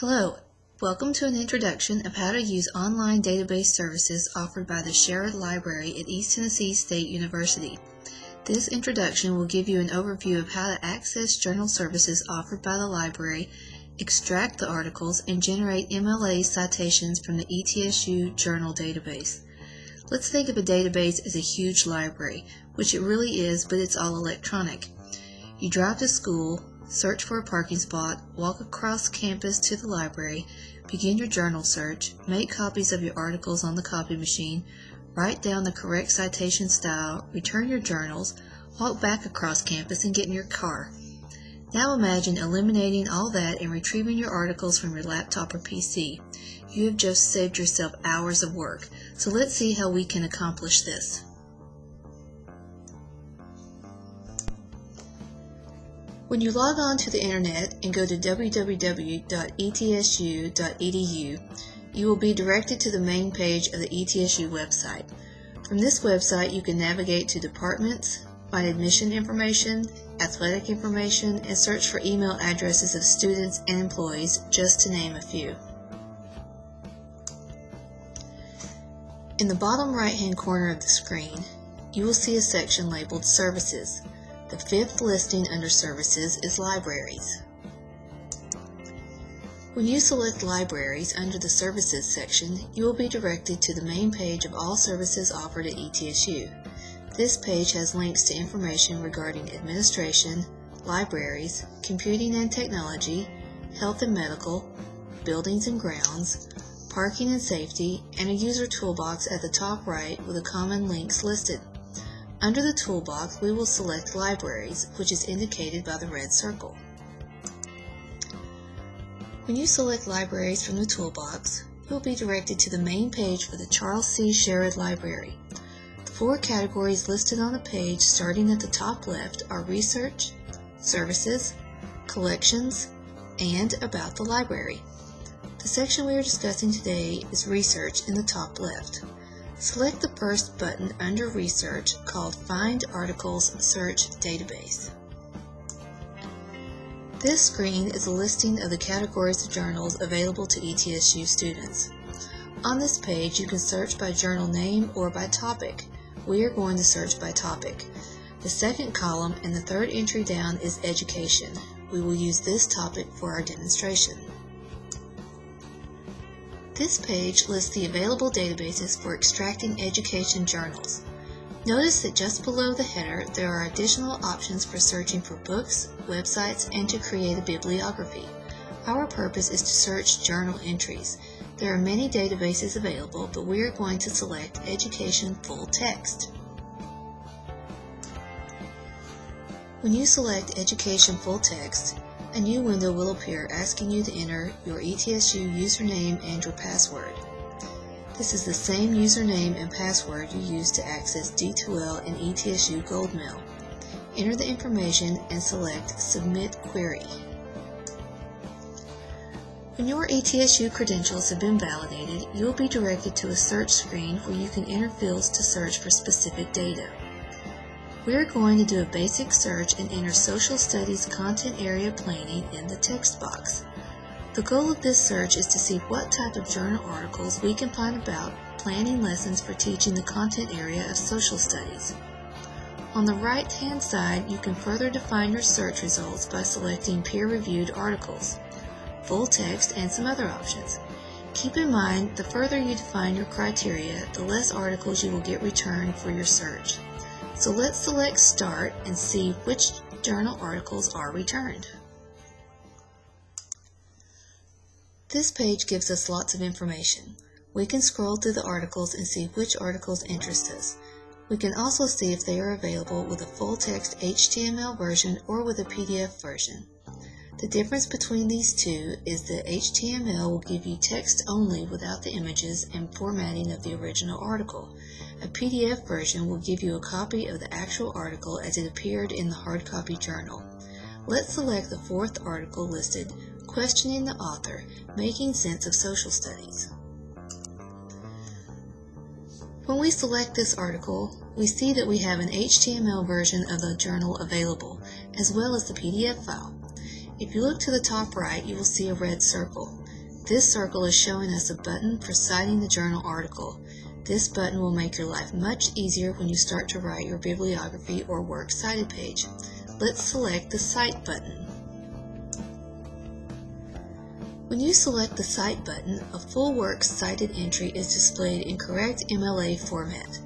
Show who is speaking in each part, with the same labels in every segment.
Speaker 1: Hello, welcome to an introduction of how to use online database services offered by the Sherrod Library at East Tennessee State University. This introduction will give you an overview of how to access journal services offered by the library, extract the articles, and generate MLA citations from the ETSU journal database. Let's think of a database as a huge library, which it really is, but it's all electronic. You drive to school, search for a parking spot, walk across campus to the library, begin your journal search, make copies of your articles on the copy machine, write down the correct citation style, return your journals, walk back across campus, and get in your car. Now imagine eliminating all that and retrieving your articles from your laptop or PC. You have just saved yourself hours of work, so let's see how we can accomplish this. When you log on to the internet and go to www.etsu.edu, you will be directed to the main page of the ETSU website. From this website, you can navigate to departments, find admission information, athletic information, and search for email addresses of students and employees, just to name a few. In the bottom right-hand corner of the screen, you will see a section labeled Services. The fifth listing under Services is Libraries. When you select Libraries under the Services section, you will be directed to the main page of all services offered at ETSU. This page has links to information regarding administration, libraries, computing and technology, health and medical, buildings and grounds, parking and safety, and a user toolbox at the top right with the common links listed. Under the toolbox, we will select Libraries, which is indicated by the red circle. When you select Libraries from the toolbox, you will be directed to the main page for the Charles C. Sherrod Library. The four categories listed on the page starting at the top left are Research, Services, Collections, and About the Library. The section we are discussing today is Research in the top left. Select the first button under Research called Find Articles Search Database. This screen is a listing of the categories of journals available to ETSU students. On this page, you can search by journal name or by topic. We are going to search by topic. The second column and the third entry down is Education. We will use this topic for our demonstration. This page lists the available databases for extracting education journals. Notice that just below the header there are additional options for searching for books, websites, and to create a bibliography. Our purpose is to search journal entries. There are many databases available, but we are going to select Education Full Text. When you select Education Full Text, a new window will appear asking you to enter your ETSU username and your password. This is the same username and password you used to access D2L and ETSU Goldmail. Enter the information and select Submit Query. When your ETSU credentials have been validated, you will be directed to a search screen where you can enter fields to search for specific data. We are going to do a basic search and enter Social Studies Content Area Planning in the text box. The goal of this search is to see what type of journal articles we can find about planning lessons for teaching the content area of social studies. On the right-hand side, you can further define your search results by selecting peer-reviewed articles, full text, and some other options. Keep in mind, the further you define your criteria, the less articles you will get returned for your search. So let's select Start and see which journal articles are returned. This page gives us lots of information. We can scroll through the articles and see which articles interest us. We can also see if they are available with a full text HTML version or with a PDF version. The difference between these two is that HTML will give you text only without the images and formatting of the original article. A PDF version will give you a copy of the actual article as it appeared in the hard copy journal. Let's select the fourth article listed, Questioning the Author, Making Sense of Social Studies. When we select this article, we see that we have an HTML version of the journal available, as well as the PDF file. If you look to the top right, you will see a red circle. This circle is showing us a button for citing the journal article. This button will make your life much easier when you start to write your bibliography or works cited page. Let's select the Cite button. When you select the Cite button, a full works cited entry is displayed in correct MLA format.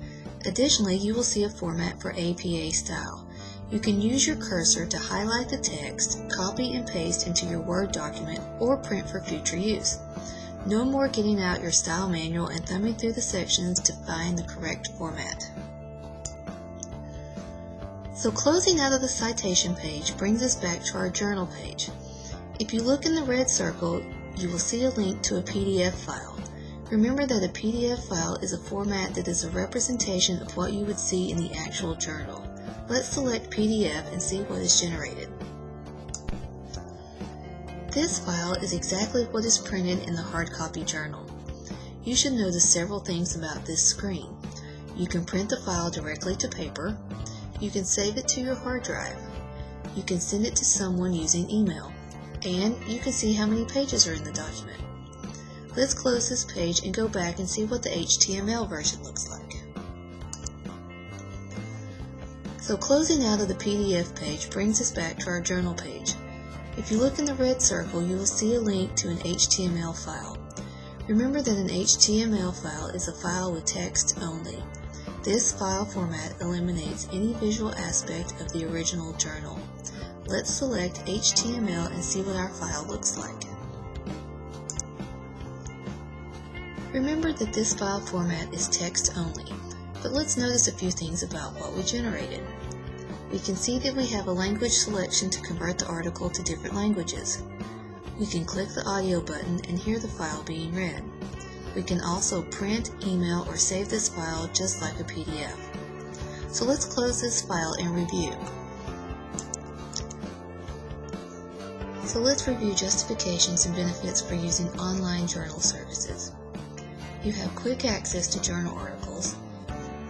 Speaker 1: Additionally, you will see a format for APA style. You can use your cursor to highlight the text, copy and paste into your Word document, or print for future use. No more getting out your style manual and thumbing through the sections to find the correct format. So closing out of the citation page brings us back to our journal page. If you look in the red circle, you will see a link to a PDF file. Remember that a PDF file is a format that is a representation of what you would see in the actual journal. Let's select PDF and see what is generated. This file is exactly what is printed in the hard copy journal. You should notice several things about this screen. You can print the file directly to paper. You can save it to your hard drive. You can send it to someone using email. And you can see how many pages are in the document. Let's close this page and go back and see what the HTML version looks like. So closing out of the PDF page brings us back to our journal page. If you look in the red circle, you will see a link to an HTML file. Remember that an HTML file is a file with text only. This file format eliminates any visual aspect of the original journal. Let's select HTML and see what our file looks like. Remember that this file format is text only, but let's notice a few things about what we generated. We can see that we have a language selection to convert the article to different languages. We can click the audio button and hear the file being read. We can also print, email, or save this file just like a PDF. So let's close this file and review. So let's review justifications and benefits for using online journal services. You have quick access to journal articles.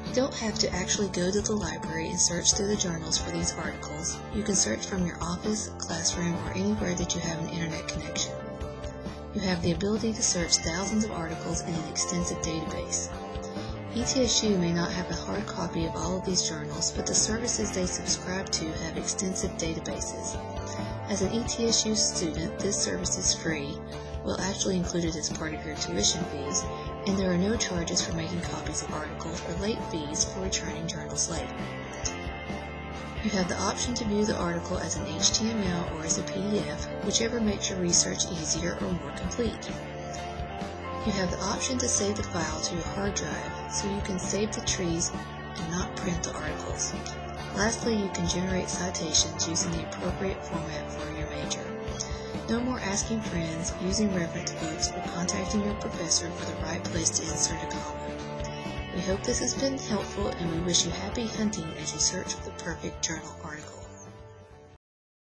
Speaker 1: You don't have to actually go to the library and search through the journals for these articles. You can search from your office, classroom, or anywhere that you have an internet connection. You have the ability to search thousands of articles in an extensive database. ETSU may not have a hard copy of all of these journals, but the services they subscribe to have extensive databases. As an ETSU student, this service is free, well actually included as part of your tuition fees, and there are no charges for making copies of articles or late fees for returning journals late. You have the option to view the article as an HTML or as a PDF, whichever makes your research easier or more complete. You have the option to save the file to your hard drive, so you can save the trees and not print the articles. Lastly, you can generate citations using the appropriate format for your major. No more asking friends, using reference books, or contacting your professor for the right place to insert a comma. We hope this has been helpful, and we wish you happy hunting as you search for the perfect journal article.